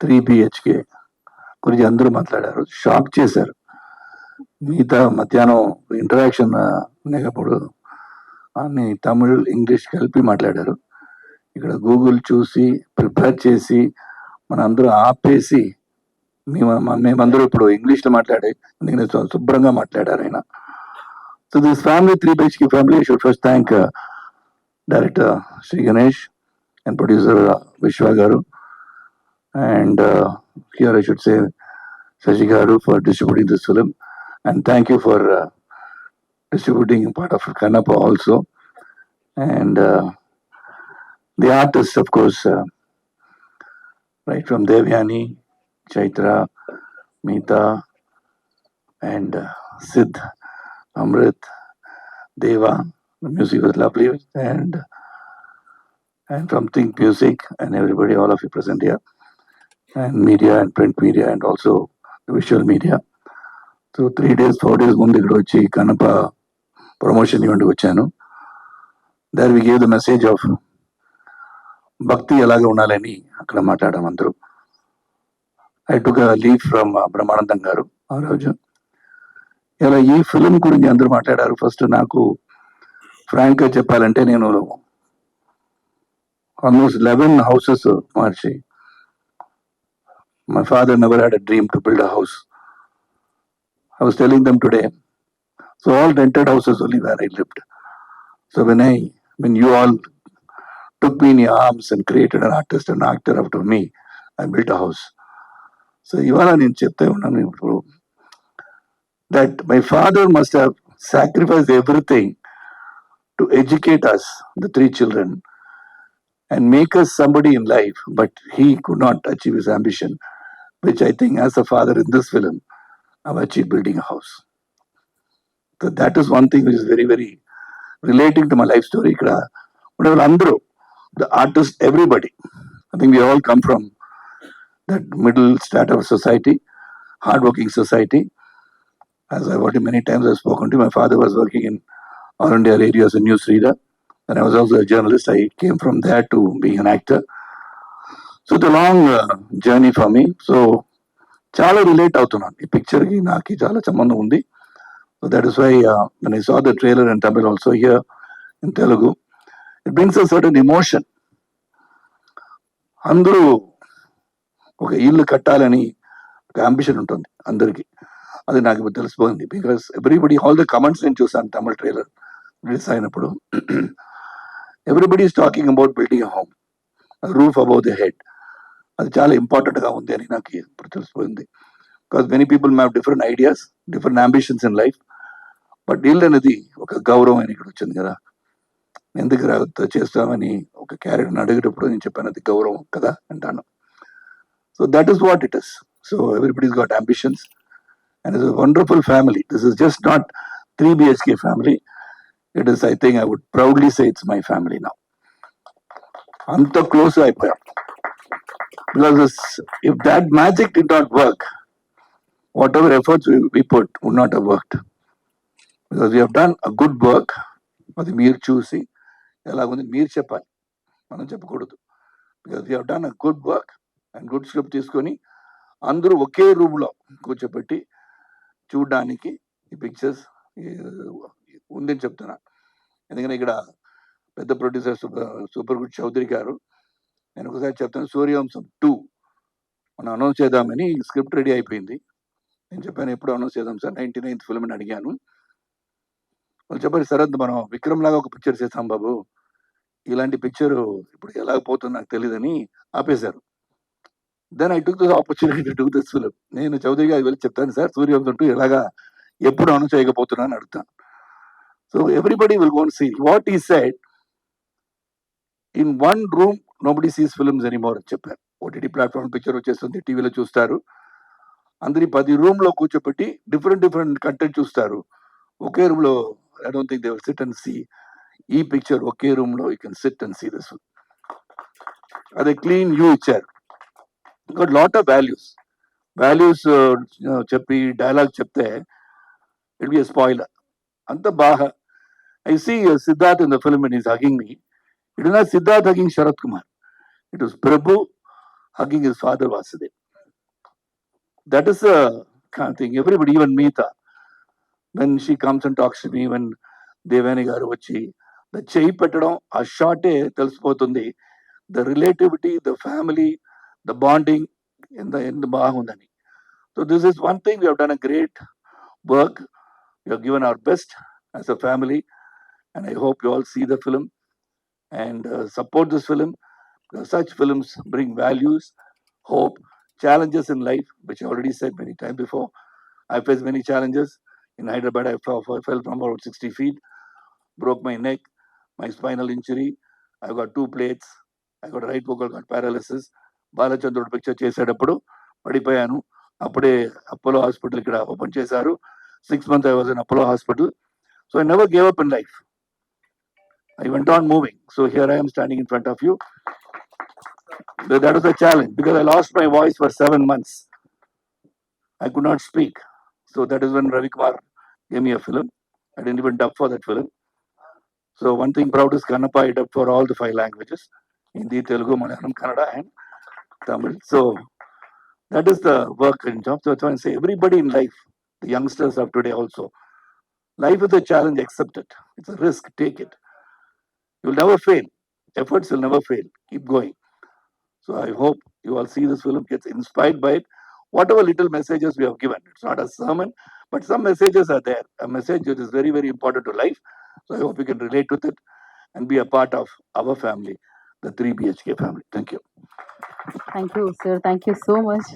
3 BHK గురించి అందరూ మాట్లాడారు, షాక్ చేశారు. మిగతా మధ్యాహ్నం ఇంటరాక్షన్ అనేటప్పుడు అన్ని తమిళ్ ఇంగ్లీష్ కలిపి మాట్లాడారు. ఇక్కడ గూగుల్ చూసి ప్రిపేర్ చేసి మన అందరూ ఆపేసి మేమందరూ ఇప్పుడు ఇంగ్లీష్లో మాట్లాడే అందుకని శుభ్రంగా మాట్లాడారు ఆయన. So this family 3 BHK family should first thank director Shri Ganesh and producer Vishwa Garu, and here I should say Saji Garu for distributing this film, and thank you for distributing part of Kannappa also, and the artists of course, right from Devyani, Chaitra, Meeta, and Sid, Amrit, Deva. The music was lovely, and from Think Music and everybody, all of you present here, and media and print media and also the visual media. So 3 days, 4 days ముందు ఇక్కడ వచ్చి కనప promotion ఈవెంట్కి వచ్చాను. There we gave the message of భక్తి ఎలాగా ఉండాలని అక్కడ మాట్లాడడం అందరూ. I took leave from Brahmanandam గారు ఆ రోజు. ఇలా ఈ ఫిలిం గురించి అందరూ మాట్లాడారు. ఫస్ట్ నాకు ఫ్రాంక్గా చెప్పాలంటే నేను almost 11 houses March. My father never had a dream to build a house. I was telling them today. So all rented houses only where I lived. So when you all took me in your arms and created an artist and actor out of me, I built a house. So ఇవాళ నేను చెప్తే ఉన్నాను ఇప్పుడు that my father must have sacrificed everything to educate us, the 3 children, and make us somebody in life, but he could not achieve his ambition, which I think as a father in this film, I've achieved building a house. So that is one thing which is very, very relating to my life story. Whatever Andro, the artist, everybody, I think we all come from that middle strata of society, hardworking society. As I've already many times I've spoken to, my father was working in All India Radio as a news reader, and I was also a journalist. I came from there to being an actor. So it's a long journey for me. So చాలా relate అవుతున్నాను ఈ పిక్చర్కి, నాకు చాలా సంబంధం ఉంది. So that is why when I saw the trailer in Tamil also here in Telugu, it brings a certain emotion. అందరూ ఒక ఇల్లు కట్టాలని ఒక అంబిషన్ ఉంటుంది అందరికి. అది నాకు ఇప్పుడు తెలిసిపోయింది. Because everybody, all the comments నేను చూసాను తమిళ ట్రైలర్ రిలీజ్ అయినప్పుడు. Everybody is talking about building a home, roof above the head. అది చాలా ఇంపార్టెంట్గా ఉంది అని నాకు ఇప్పుడు తెలిసిపోయింది. Because many people may've different ideas, different ambitions in life, but ఇల్లు అనేది ఒక గౌరవం అని ఇక్కడ వచ్చింది కదా. ఎందుకు చేస్తామని ఒక క్యారెక్టర్ని అడిగేటప్పుడు నేను చెప్పాను అది గౌరవం కదా అంటాను. So that is what it is. So everybody's got ambitions and it's a wonderful family. This is just not 3 BHK family. It is, I think I would proudly say it's my family now. Anta close అయిపోయాం. Because if that magic did not work, whatever efforts we put would not have worked. Because we have done a good work. అది మీరు చూసి ఎలాగుంది మీరు చెప్పాలి, మనం చెప్పకూడదు. Because we have done a good work and good script తీసుకొని అందరూ ఒకే రూమ్లో కూర్చోబెట్టి చూడడానికి ఈ పిక్చర్స్ ఉందని చెప్తున్నా. ఎందుకంటే ఇక్కడ పెద్ద ప్రొడ్యూసర్ సూపర్ గుడ్ చౌదరి గారు, నేను ఒకసారి చెప్తాను, సూర్యవంశం 2 మనం అనౌన్స్ చేద్దామని స్క్రిప్ట్ రెడీ అయిపోయింది. నేను చెప్పాను ఎప్పుడు అనౌన్స్ చేద్దాం సార్, 99th ఫిల్మ్ అని అడిగాను. వాళ్ళు చెప్పారు సరద్ మనం విక్రమ్ లాగా ఒక పిక్చర్ చేస్తాం బాబు, ఇలాంటి పిక్చర్ ఇప్పుడు ఎలా పోతుందో నాకు తెలియదని ఆపేశారు. Then I took this opportunity to do this film. నేను చౌదరి గారికి వెళ్ళి చెప్తాను సార్ సూర్యవంశం 2 ఎలాగా ఎప్పుడు అనౌన్స్ చేయకపోతున్నా అని అడుగుతాను. So everybody will go and see what he said. In one room nobody sees films anymore అని చెప్పారు. ఓటీటీ ప్లాట్ఫామ్ పిక్చర్ వచ్చేస్తుంది, టీవీలో చూస్తారు. అందరి 10 రూమ్లో కూర్చోపెట్టి డిఫరెంట్ కంటెంట్ చూస్తారు. ఒకే రూమ్లో I don't think they will sit and see ఈ పిక్చర్. ఒకే రూమ్లో you can sit and see this film. అదే క్లీన్ వ్యూ ఇచ్చారు. got lot of values చెప్పి డైలాగ్ చెప్తే ఇట్ బి a spoiler. అంత బాగా I see Siddharth in the film and he's hugging me. It is not Siddharth hugging Sharat Kumar. It was Prabhu hugging his father Vasudev. That is a kind of thing. Everybody, even Meeta, when she comes and talks to me, when Devani garu vachi, the cheyi పెట్టడం ఆ షాటే తెలిసిపోతుంది. The relativity, the family, the bonding ఎంత బాగుందని. So this is one thing we have done a great work. We have given our best as a family, and I hope you all see the film and support this film. Because such films bring values, hope, challenges in life, which I already said many times before. I faced many challenges. In Hyderabad, I fell from about 60 feet, broke my neck, my spinal injury. I got 2 plates. I got right vocal cord paralysis. Balachandrudu picture చేసేటప్పుడు పడిపోయాను. అప్పుడే Apollo hospital ఇక్కడ open చేశారు. 6 months I was in Apollo Hospital. So I never gave up in life. I went on moving. So here I am standing in front of you. That was a challenge because I lost my voice for 7 months. I could not speak. So that is when Ravi Kumar gave me a film. I didn't even dub for that film. So one thing proud is Kannappa, I dubbed for all the 5 languages: Hindi, Telugu, Malayalam, Kannada, and Tamil. So that is the work in job. So that's why I say everybody in life, the youngsters of today also, life is a challenge, accept it. It's a risk, take it. You'll never fail. Efforts will never fail. Keep going. So I hope you all see this film, gets inspired by it. Whatever little messages we have given, it's not a sermon, but some messages are there. A message that is very, very important to life. So I hope you can relate with it and be a part of our family, the 3 BHK family. Thank you. Thank you, sir. Thank you so much.